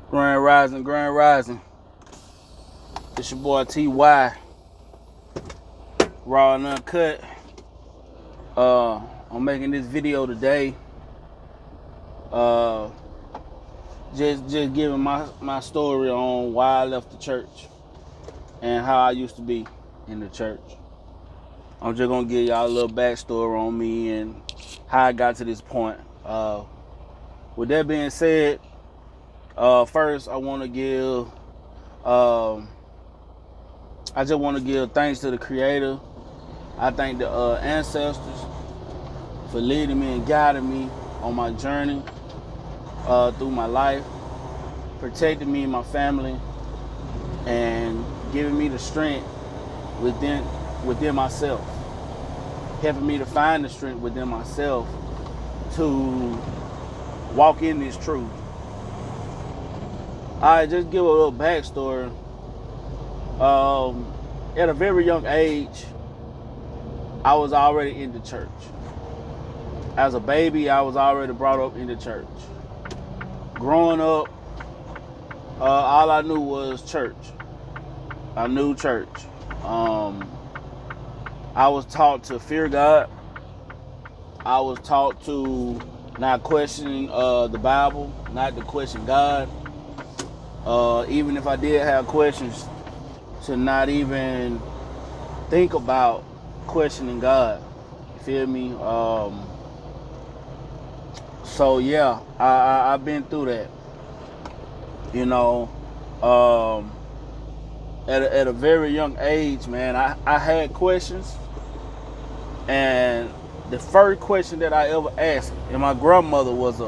Grand Rising, Grand Rising. It's your boy TY, raw and uncut. I'm making this video today. Uh, just giving my story on why I left the church and how I used to be in the church. I'm just gonna give y'all a little backstory on me and how I got to this point. With that being said, first I want to give, I just want to give thanks to the Creator. I thank the ancestors for leading me and guiding me on my journey through my life, protecting me and my family, and giving me the strength within myself, helping me to find the strength within myself to walk in this truth. I just give a little backstory. At a very young age, I was already in the church. As a baby, I was already brought up in the church. Growing up, all I knew was church. I knew church. I was taught to fear God. I was taught to not question the Bible, not to question God. Even if I did have questions, to not even think about questioning God. You feel me? So yeah, I've been through that. You know, at a very young age, man, I had questions, and the first question that I ever asked, and my grandmother was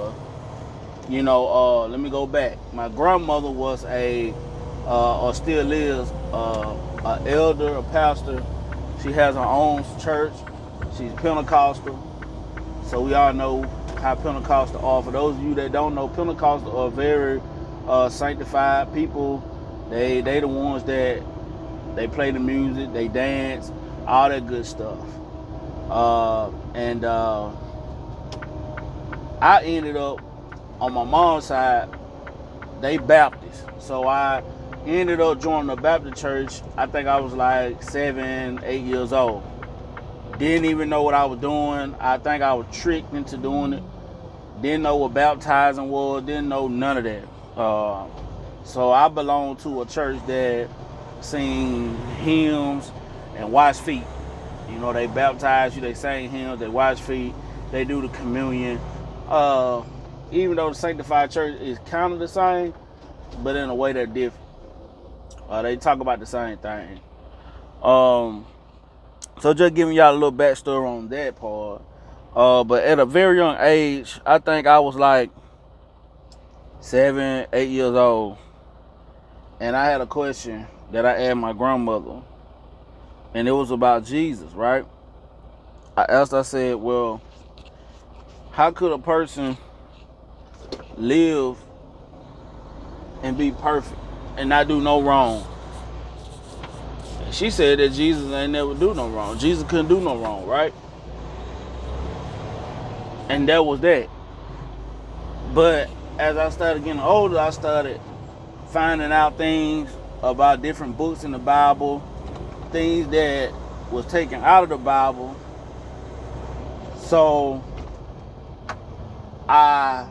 let me go back. My grandmother was or still is, an elder, a pastor. She has her own church. She's Pentecostal. So we all know how Pentecostal are. For those of you that don't know, Pentecostal are very sanctified people. They the ones that they play the music, they dance, all that good stuff. And I ended up on my mom's side, they Baptist. So I ended up joining the Baptist church. I think I was like 7, 8 years old. Didn't even know what I was doing. I think I was tricked into doing it. Didn't know what baptizing was. Didn't know none of that. So I belong to a church that sing hymns and wash feet. You know, they baptize you, they sing hymns, they wash feet, they do the communion. Even though the sanctified church is kind of the same, but in a way they're different. They talk about the same thing. So just giving y'all a little backstory on that part. But at a very young age, I think I was like 7, 8 years old, and I had a question that I asked my grandmother, and it was about Jesus, right? I said, well, how could a person live and be perfect and not do no wrong? And she said that Jesus ain't never do no wrong. Jesus couldn't do no wrong, right? And that was that. But as I started getting older, I started finding out things about different books in the Bible, things that was taken out of the Bible. So I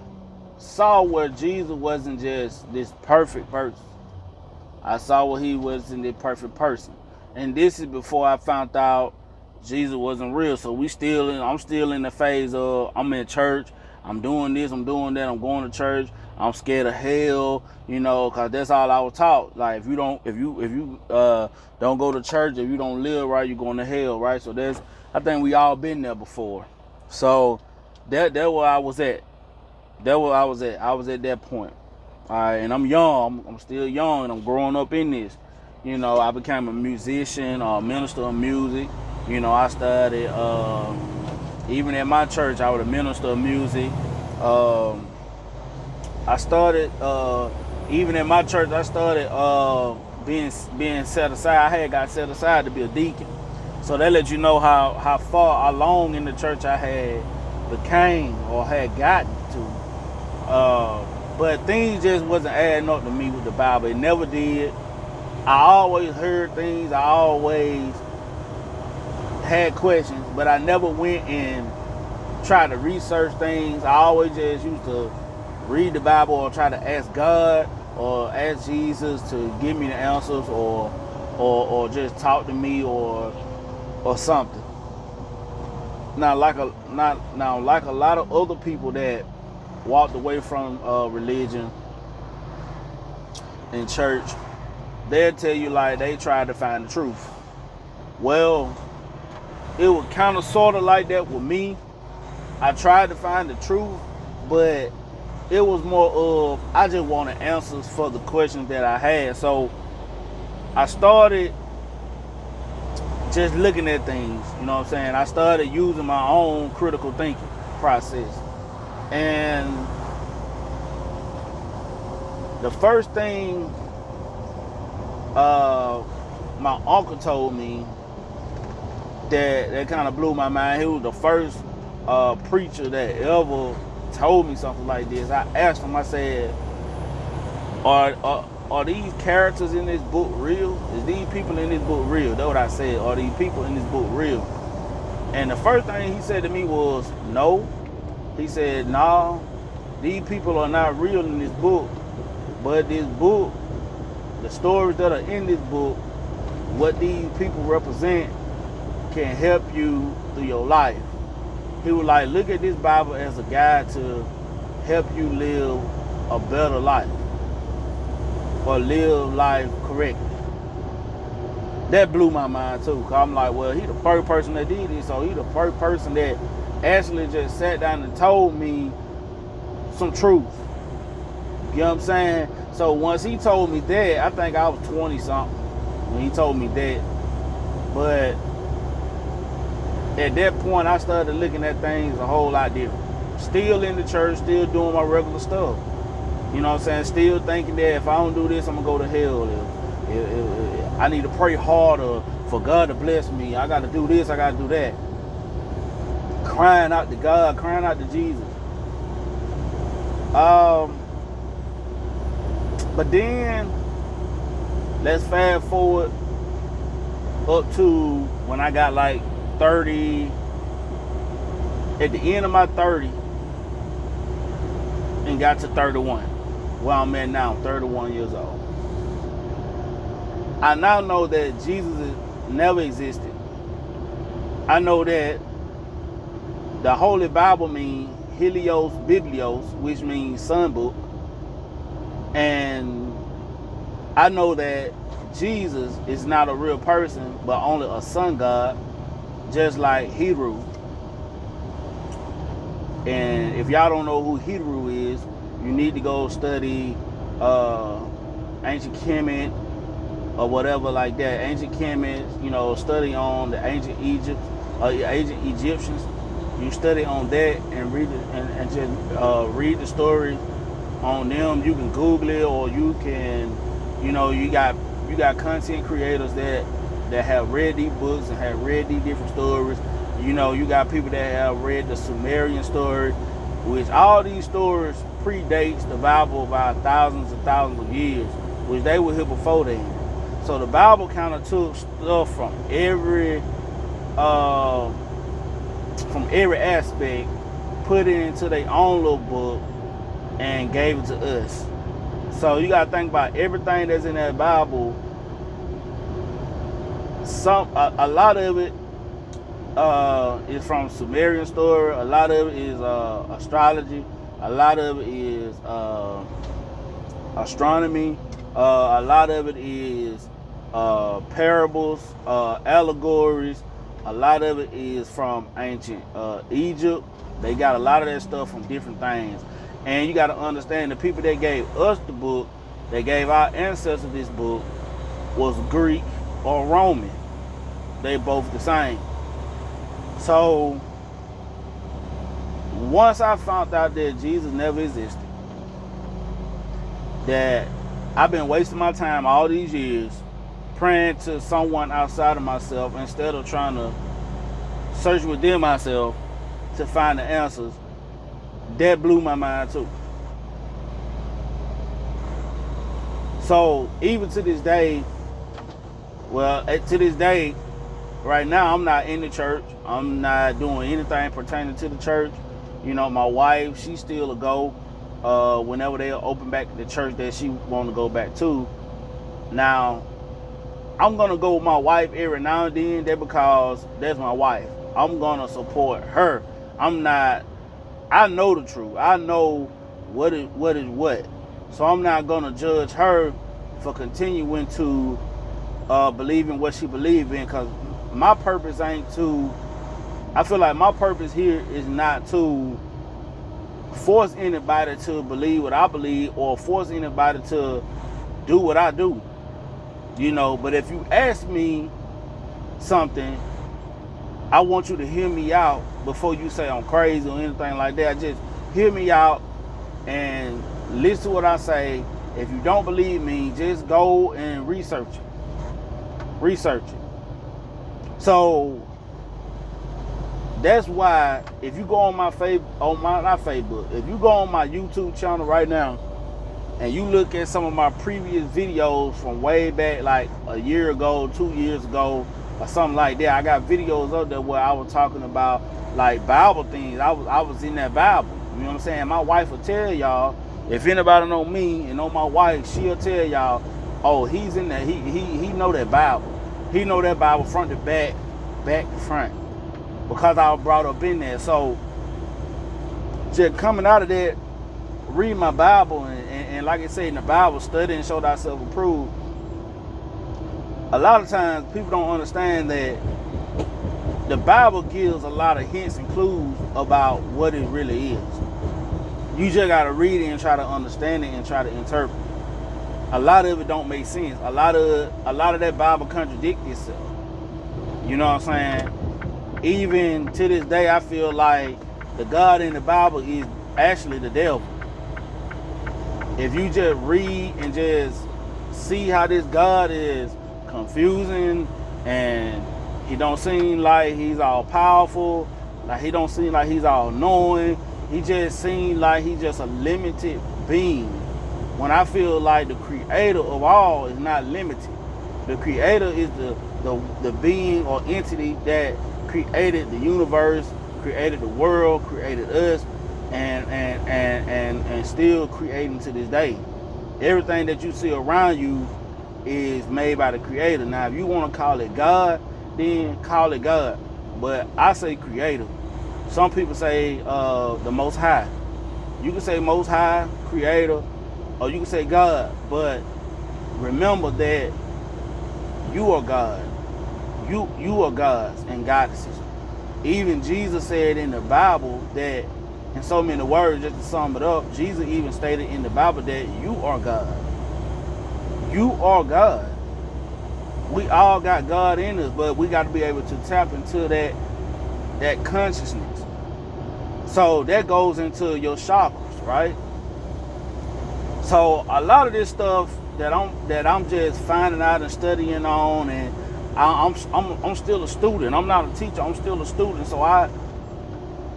saw where Jesus wasn't just this perfect person. I saw where he wasn't the perfect person. And this is before I found out Jesus wasn't real. So I'm still in the phase of, I'm in church, I'm doing this, I'm doing that, I'm going to church, I'm scared of hell, cause that's all I was taught. Like if you don't go to church, if you don't live right, you're going to hell, right? So I think we all been there before. So that's where I was at. That's where I was at. I was at that point. All right, and I'm young. I'm still young, and I'm growing up in this. I became a musician, a minister of music. I studied, even at my church, I was a minister of music. I started, even at my church, I started being set aside. I had got set aside to be a deacon. So that lets you know how long in the church I had became or had gotten to. But things just wasn't adding up to me with the Bible. It never did. I always heard things. I always had questions, but I never went and tried to research things. I always just used to read the Bible or try to ask God or ask Jesus to give me the answers or just talk to me or something. Now, like a lot of other people that walked away from religion and church, they'll tell you like they tried to find the truth. Well, it was kind of sort of like that with me. I tried to find the truth, but it was more of I just wanted answers for the questions that I had. So I started just looking at things, you know what I'm saying? I started using my own critical thinking process. And the first thing my uncle told me that kind of blew my mind. He was the first preacher that ever told me something like this. I asked him, I said, are these characters in this book real? Is these people in this book real? That's what I said. Are these people in this book real? And the first thing he said to me was, no. He said, nah, these people are not real in this book. But this book, the stories that are in this book, what these people represent, can help you through your life. He was like, look at this Bible as a guide to help you live a better life or live life correctly. That blew my mind too, because I'm like, well, he the first person that did this, so he the first person that actually just sat down and told me some truth. You know what I'm saying? So once he told me that, I think I was 20 something when he told me that. But at that point, I started looking at things a whole lot different. Still in the church, still doing my regular stuff. You know what I'm saying? Still thinking that if I don't do this, I'm going to go to hell. If I need to pray harder for God to bless me. I got to do this, I got to do that. Crying out to God, crying out to Jesus. But then, let's fast forward up to when I got like 30, at the end of my 30, and got to 31. Where I'm at now, 31 years old. I now know that Jesus never existed. I know that the Holy Bible means Helios Biblios, which means son book. And I know that Jesus is not a real person, but only a sun god, just like Hebrew. And if y'all don't know who Hebrew is, you need to go study ancient Kemet or whatever like that. Ancient Kemet, you know, study on the ancient ancient Egyptians. You study on that and read it, and just read the story on them. You can Google it, or you can, you know, you got content creators that have read these books and have read these different stories. You know, you got people that have read the Sumerian story, which all these stories predates the Bible by thousands and thousands of years, which they were here before then. So the Bible kind of took stuff from every aspect, put it into their own little book, and gave it to us. So you gotta think about everything that's in that Bible. A lot of it is from Sumerian story. A lot of it is astrology. A lot of it is astronomy. A lot of it is parables, allegories. A lot of it is from ancient Egypt. They got a lot of that stuff from different things. And you got to understand, the people that gave us the book, that gave our ancestors this book, was Greek or Roman. They both the same. So once I found out that Jesus never existed, that I've been wasting my time all these years praying to someone outside of myself instead of trying to search within myself to find the answers, that blew my mind too. So even to this day, to this day, right now, I'm not in the church. I'm not doing anything pertaining to the church. You know, my wife, she still a go. Whenever they open back the church that she want to go back to. Now, I'm gonna go with my wife every now and then. That because that's my wife. I'm gonna support her. I'm not. I know the truth. I know what is what. So I'm not gonna judge her for continuing to believe in what she believes in. Cause my purpose ain't to. I feel like my purpose here is not to force anybody to believe what I believe or force anybody to do what I do. You know, but if you ask me something, I want you to hear me out before you say I'm crazy or anything like that. Just hear me out and listen to what I say. If you don't believe me, just go and research it. Research it. So that's why if you go on my not Facebook, if you go on my YouTube channel right now and you look at some of my previous videos from way back, like a year ago, 2 years ago, or something like that, I got videos up there where I was talking about like Bible things. I was in that Bible. You know what I'm saying? My wife will tell y'all, if anybody know me and know my wife, she'll tell y'all, oh, he's in there. He know that Bible. He know that Bible front to back, back to front. Because I was brought up in there. So just coming out of that, read my Bible and like I say in the Bible, study and show thyself approved. A lot of times people don't understand that the Bible gives a lot of hints and clues about what it really is. You just gotta read it and try to understand it and try to interpret. A lot of it don't make sense. A lot of that Bible contradicts itself. You know what I'm saying? Even to this day, I feel like the God in the Bible is actually the devil. If you just read and just see how this God is confusing and he don't seem like he's all powerful, like he don't seem like he's all knowing, he just seems like he's just a limited being. When I feel like the creator of all is not limited. The creator is the being or entity that created the universe, created the world, created us, and still creating to this day. Everything that you see around you is made by the creator. Now, if you want to call it God, then call it God. But I say creator. Some people say the Most High. You can say Most High, creator, or you can say God. But remember that you are God. You are gods and goddesses. Even Jesus said in the Bible that, in so many words, just to sum it up, Jesus even stated in the Bible that you are God. You are God. We all got God in us, but we got to be able to tap into that consciousness. So that goes into your chakras, right? So a lot of this stuff that I'm just finding out and studying on, and I'm still a student. I'm not a teacher. I'm still a student. So I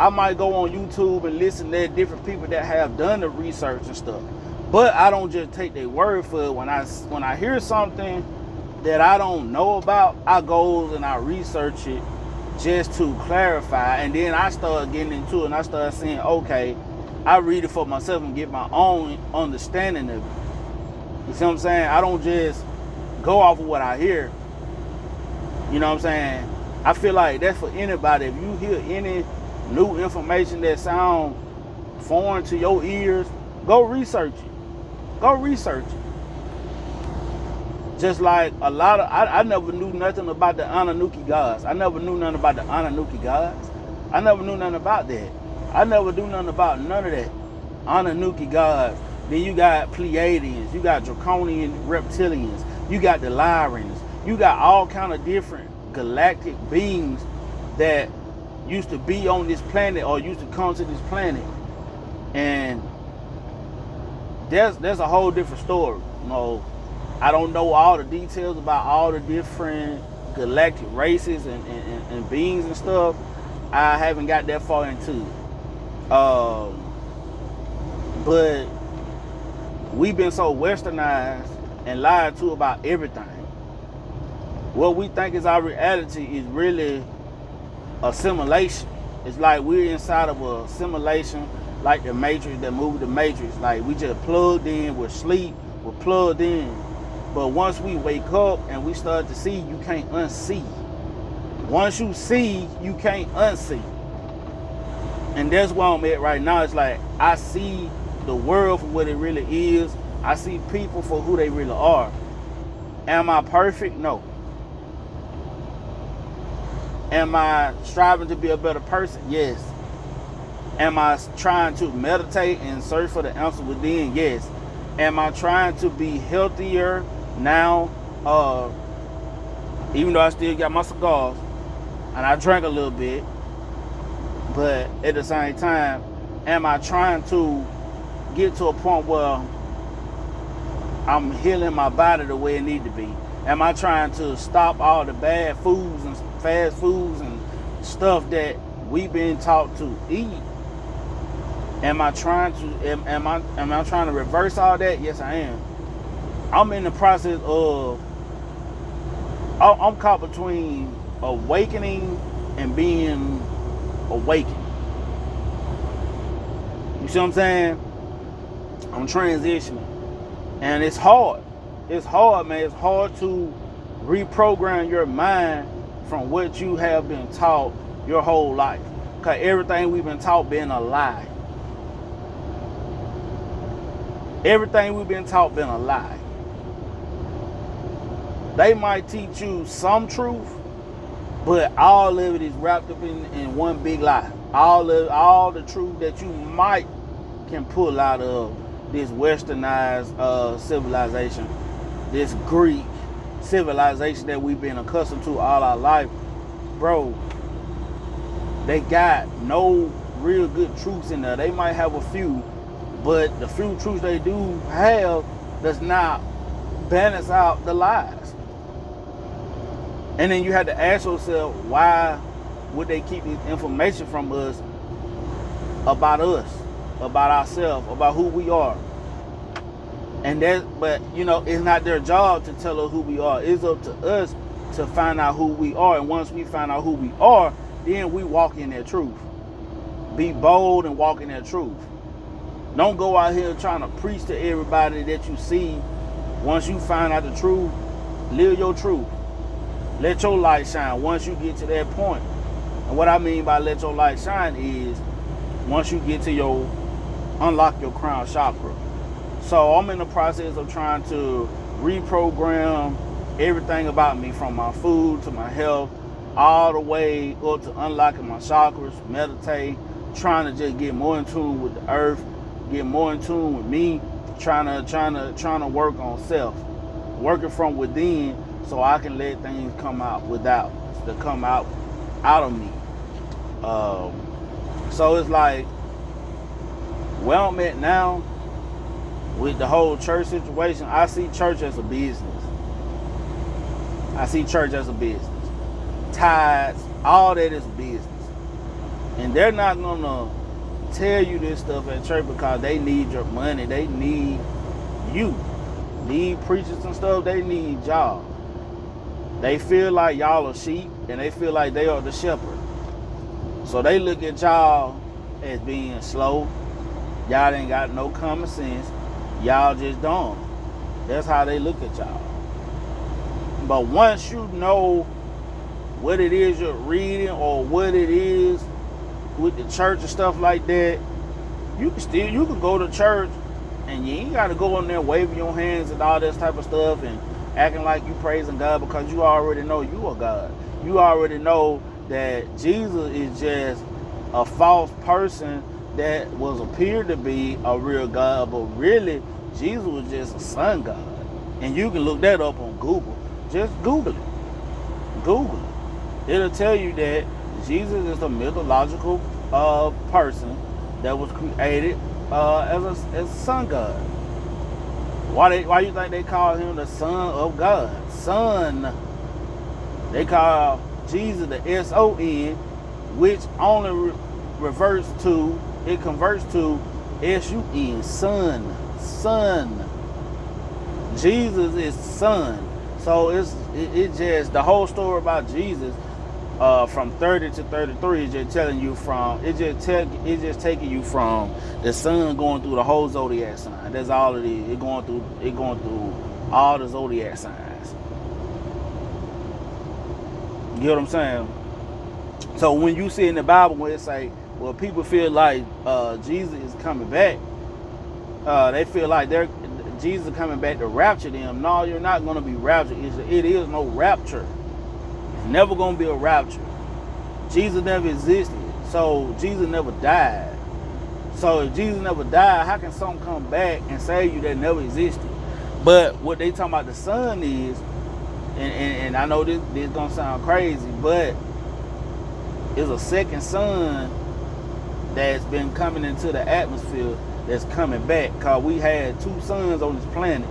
might go on YouTube and listen to different people that have done the research and stuff. But I don't just take their word for it. When I hear something that I don't know about, I go and I research it just to clarify. And then I start getting into it and I start saying, okay, I read it for myself and get my own understanding of it. You see what I'm saying? I don't just go off of what I hear. You know what I'm saying? I feel like that's for anybody. If you hear any new information that sounds foreign to your ears, go research it. Go research it. Just like a lot of, I never knew nothing about the Anunnaki gods. I never knew nothing about the Anunnaki gods. I never knew nothing about that. I never knew nothing about none of that. Anunnaki gods. Then you got Pleiadians. You got Draconian reptilians. You got the Lyrians. You got all kind of different galactic beings that used to be on this planet or used to come to this planet. And there's a whole different story. You know, I don't know all the details about all the different galactic races and beings and stuff. I haven't got that far into it. But we've been so westernized and lied to about everything. What we think is our reality is really a simulation. It's like we're inside of a simulation, like the Matrix, that movie The Matrix. Like we just plugged in, we're asleep, we're plugged in. But once we wake up and we start to see, you can't unsee. Once you see, you can't unsee. And that's where I'm at right now. It's like I see the world for what it really is. I see people for who they really are. Am I perfect? No. Am I striving to be a better person? Yes. Am I trying to meditate and search for the answer within? Yes. Am I trying to be healthier now? Even though I still got my cigars and I drank a little bit, but at the same time, am I trying to get to a point where I'm healing my body the way it needs to be? Am I trying to stop all the bad foods and fast foods and stuff that we've been taught to eat? Am I trying to am I trying to reverse all that? Yes, I am. I'm in the process of I'm caught between awakening and being awakened. You see what I'm saying? I'm transitioning. And it's hard. It's hard, man. It's hard to reprogram your mind from what you have been taught your whole life. Because everything we've been taught been a lie. Everything we've been taught been a lie. They might teach you some truth, but all of it is wrapped up in one big lie. All the truth that you might can pull out of this Westernized civilization, this Greek civilization that we've been accustomed to all our life, bro. They got no real good truths in there. They might have a few, but the few truths they do have does not balance out the lies. And then you have to ask yourself, why would they keep this information from us, about ourselves, about who we are? But you know, it's not their job to tell us who we are. It's up to us to find out who we are. And once we find out who we are, then we walk in that truth. Be bold and walk in that truth. Don't go out here trying to preach to everybody that you see. Once you find out the truth, live your truth. Let your light shine once you get to that point. And what I mean by let your light shine is once you get to unlock your crown chakra. So I'm in the process of trying to reprogram everything about me, from my food to my health, all the way up to unlocking my chakras, meditate, trying to just get more in tune with the earth, get more in tune with me, trying to work on self, working from within, so I can let things come out out of me. So it's like where I'm at now with the whole church situation. I see church as a business. Tithes, all that is business. And they're not gonna tell you this stuff at church because they need your money. They need you. These preachers and stuff, they need y'all. They feel like y'all are sheep, and they feel like they are the shepherd. So they look at y'all as being slow. Y'all ain't got no common sense. Y'all just dumb. That's how they look at y'all. But once you know what it is you're reading, or what it is with the church and stuff like that, you can go to church and you ain't got to go in there waving your hands and all this type of stuff and acting like you praising God, because you already know you are God. You already know that Jesus is just a false person that appeared to be a real God, but really Jesus was just a sun God. And you can look that up on Google. Just Google it. It'll tell you that Jesus is a mythological person that was created as a sun God. Why you think they call him the Son of God? Son. They call Jesus the S-O-N, which only converts to S-U-N, son. Jesus is son. So it just the whole story about Jesus from 30 to 33 is just telling you from it's just taking you from the sun going through the whole zodiac sign. That's all it is. It going through all the zodiac signs. You know what I'm saying? So when you see in the Bible where it say, well, people feel like Jesus is coming back, they feel like Jesus is coming back to rapture them. No, you're not going to be raptured. It is no rapture. It's never going to be a rapture. Jesus never existed. So Jesus never died. So if Jesus never died, how can something come back and save you that never existed? But what they talking about the Son is, and I know this going to sound crazy, but it's a second sun that's been coming into the atmosphere that's coming back, because we had two suns on this planet.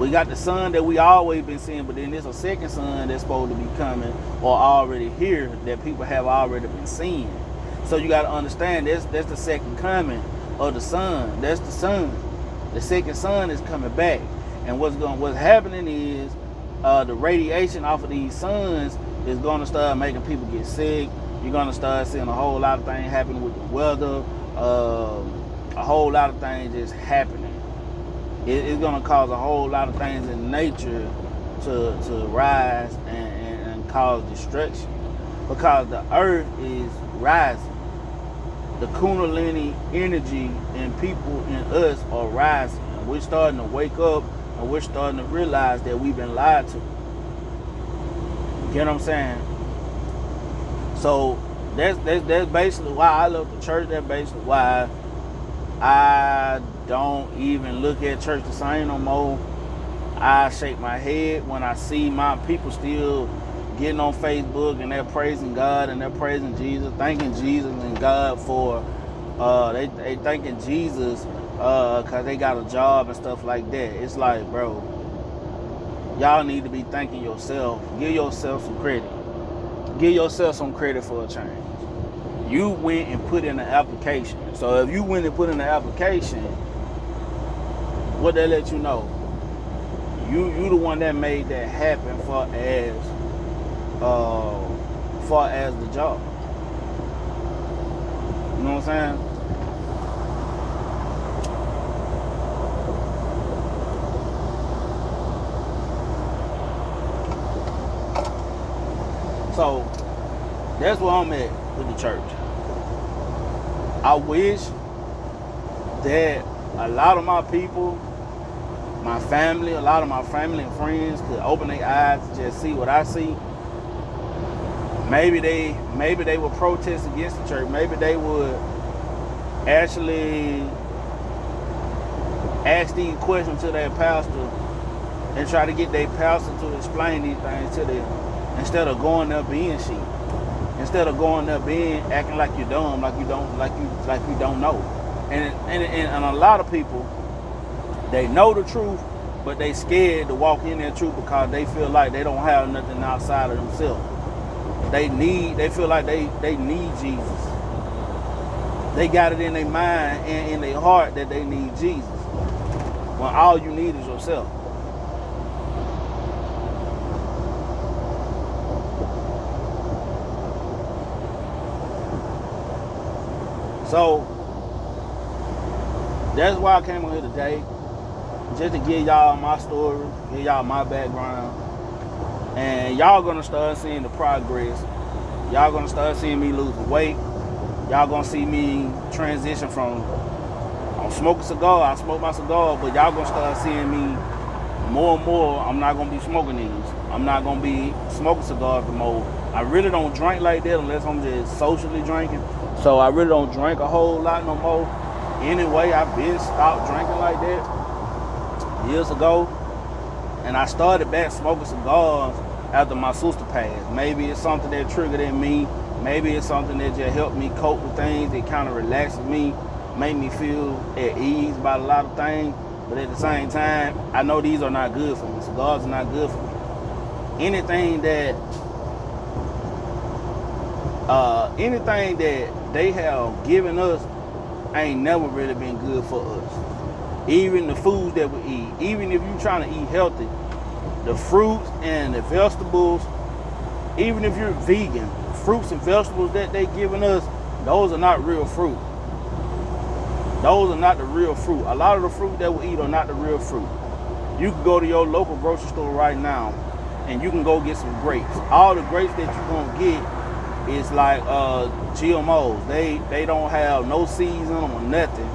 We got the sun that we always been seeing, but then there's a second sun that's supposed to be coming or already here that people have already been seeing. So you got to understand that's the second coming of the sun. That's the sun. The second sun is coming back, and what's happening is the radiation off of these suns is going to start making people get sick. You're going to start seeing a whole lot of things happening with the weather. A whole lot of things just happening. It's going to cause a whole lot of things in nature to rise and cause destruction, because the earth is rising. The Kundalini energy in people in us are rising, and we're starting to wake up, and we're starting to realize that we've been lied to. You get what I'm saying? So that's basically why I love the church. That's basically why I don't even look at church the same no more. I shake my head when I see my people still getting on Facebook and they're praising God and they're praising Jesus, thanking Jesus and God for they thanking Jesus because they got a job and stuff like that. It's like, bro, y'all need to be thanking yourself. Give yourself some credit. Give yourself some credit for a change. You went and put in an application. So if you went and put in an application, what they let you know? You the one that made that happen far as the job. You know what I'm saying? So that's where I'm at with the church. I wish that a lot of my people, my family, a lot of my family and friends could open their eyes to just see what I see. Maybe they would protest against the church. Maybe they would actually ask these questions to their pastor and try to get their pastor to explain these things to them, instead of going there being sheep. Instead of going there being acting like you're dumb, like you don't know. And a lot of people, they know the truth, but they scared to walk in that truth because they feel like they don't have nothing outside of themselves. They feel like they need Jesus. They got it in their mind and in their heart that they need Jesus, when all you need is yourself. So that's why I came on here today, just to give y'all my story, give y'all my background, and y'all gonna start seeing the progress. Y'all gonna start seeing me lose weight. Y'all gonna see me transition from I'm smoking cigar, I smoke my cigar, but y'all gonna start seeing me more and more. I'm not gonna be smoking these. I'm not gonna be smoking cigars no more. I really don't drink like that unless I'm just socially drinking. So I really don't drink a whole lot no more. Anyway, I've been stopped drinking like that years ago. And I started back smoking cigars after my sister passed. Maybe it's something that triggered in me. Maybe it's something that just helped me cope with things. It kind of relaxes me, made me feel at ease about a lot of things. But at the same time, I know these are not good for me. Cigars are not good for me. Anything that they have given us ain't never really been good for us. Even the foods that we eat, even if you're trying to eat healthy, the fruits and the vegetables, even if you're vegan, fruits and vegetables that they giving us, those are not real fruit. Those are not the real fruit. A lot of the fruit that we eat are not the real fruit. You can go to your local grocery store right now and you can go get some grapes. All the grapes that you're gonna get is like GMOs. They don't have no seeds in them or nothing.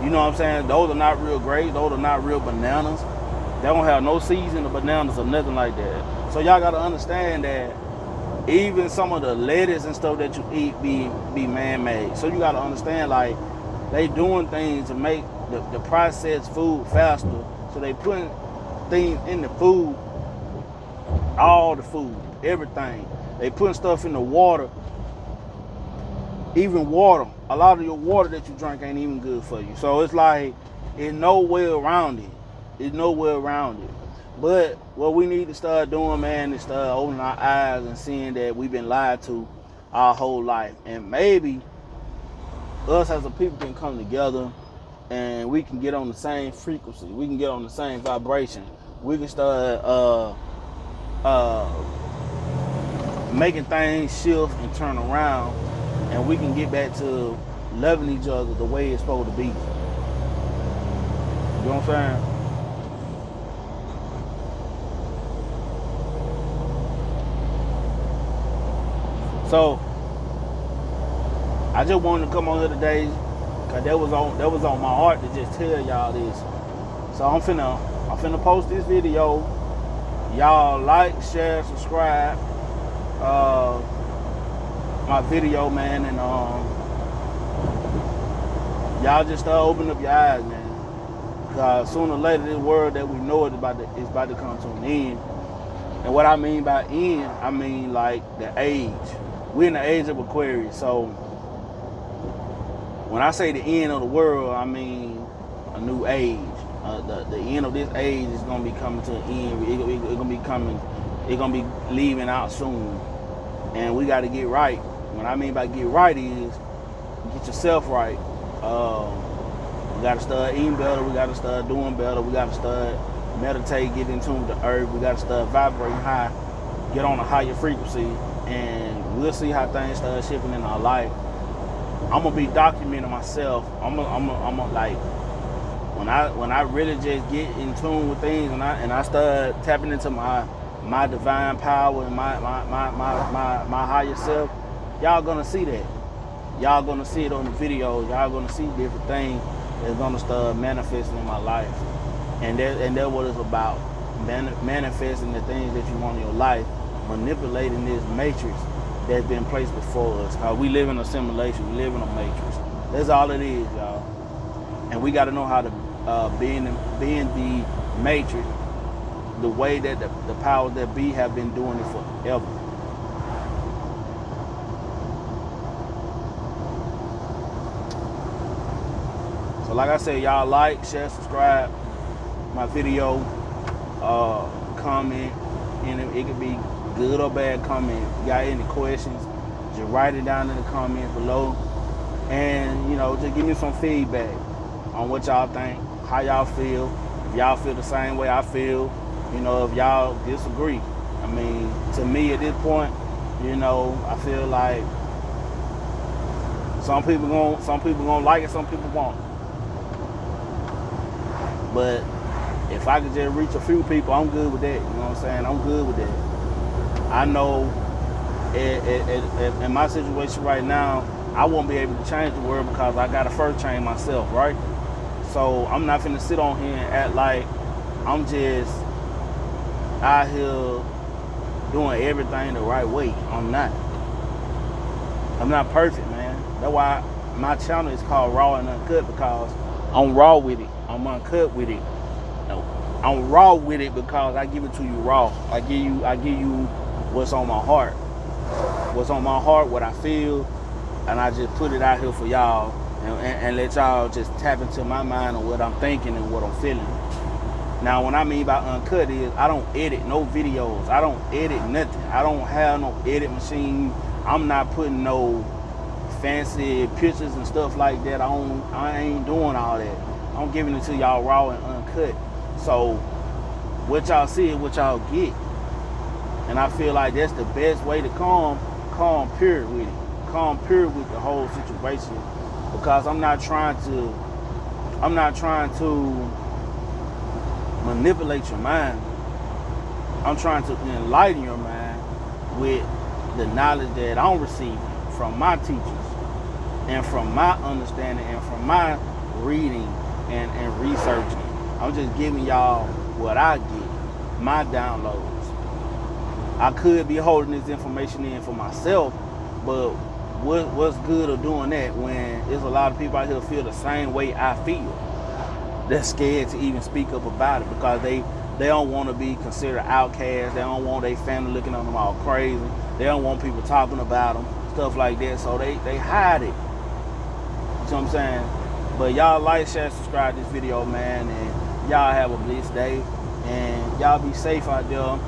You know what I'm saying? Those are not real grapes. Those are not real bananas. They don't have no seeds in the bananas or nothing like that. So y'all gotta understand that even some of the lettuce and stuff that you eat be man-made. So you gotta understand, like, they doing things to make the processed food faster. So they putting things in the food, all the food, everything. They putting stuff in the water. Even water. A lot of your water that you drink ain't even good for you. So it's like, there's no way around it. There's no way around it. But what we need to start doing, man, is start opening our eyes and seeing that we've been lied to our whole life. And maybe us as a people can come together and we can get on the same frequency. We can get on the same vibration. We can start making things shift and turn around, and we can get back to loving each other the way it's supposed to be. You know what I'm saying? So I just wanted to come on here today because that was on my heart to just tell y'all this. So I'm finna post this video. Y'all like, share, subscribe my video, man, and y'all just start opening up your eyes, man. Because sooner or later, this world that we know is about to come to an end. And what I mean by end, I mean like the age. We're in the age of Aquarius, so when I say the end of the world, I mean a new age. The end of this age is gonna be coming to an end. It's gonna be coming. It's gonna be leaving out soon, and we got to get right. What I mean by get right is get yourself right. We got to start eating better. We got to start doing better. We got to start meditate, get in tune with the earth. We got to start vibrating high, get on a higher frequency, and we'll see how things start shifting in our life. I'm gonna be documenting myself. I'm like, when I really just get in tune with things, and I start tapping into my divine power and my higher self, y'all gonna see that. Y'all gonna see it on the videos. Y'all gonna see different things that's gonna start manifesting in my life, and that's what it's about. Manifesting the things that you want in your life, manipulating this matrix that's been placed before us. Cause we live in a simulation. We live in a matrix. That's all it is, y'all. And we got to know how to be in the matrix the way that the powers that be have been doing it forever. So like I said, y'all like, share, subscribe my video, comment, and it could be good or bad comment. If you got any questions, just write it down in the comments below. And, you know, just give me some feedback on what y'all think, how y'all feel. If y'all feel the same way I feel, you know, if y'all disagree. I mean, to me at this point, you know, I feel like some people gonna like it, some people won't. But if I could just reach a few people, I'm good with that. You know what I'm saying? I'm good with that. I know in my situation right now, I won't be able to change the world because I gotta first change myself, right? So I'm not finna sit on here and act like I'm just out here doing everything the right way. I'm not. I'm not perfect, man. That's why my channel is called Raw and Uncut, because I'm raw with it. I'm uncut with it. I'm raw with it because I give it to you raw. I give you what's on my heart. What's on my heart, what I feel, and I just put it out here for y'all and let y'all just tap into my mind on what I'm thinking and what I'm feeling. Now, what I mean by uncut is I don't edit no videos. I don't edit nothing. I don't have no edit machine. I'm not putting no fancy pictures and stuff like that. I ain't doing all that. I'm giving it to y'all raw and uncut. So what y'all see is what y'all get. And I feel like that's the best way to calm period with it. Calm period with the whole situation. Because I'm not trying to manipulate your mind. I'm trying to enlighten your mind with the knowledge that I'm receiving from my teachers and from my understanding and from my reading and researching. I'm just giving y'all what I get, my downloads. I could be holding this information in for myself, but what's good of doing that when there's a lot of people out here feel the same way I feel? They're scared to even speak up about it because they don't want to be considered outcasts. They don't want their family looking at them all crazy. They don't want people talking about them, stuff like that. So they hide it. You know what I'm saying? But y'all like, share, subscribe to this video, man, and y'all have a blessed day. And y'all be safe out there.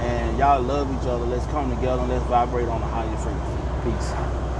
And y'all love each other. Let's come together and let's vibrate on a higher frequency. Peace.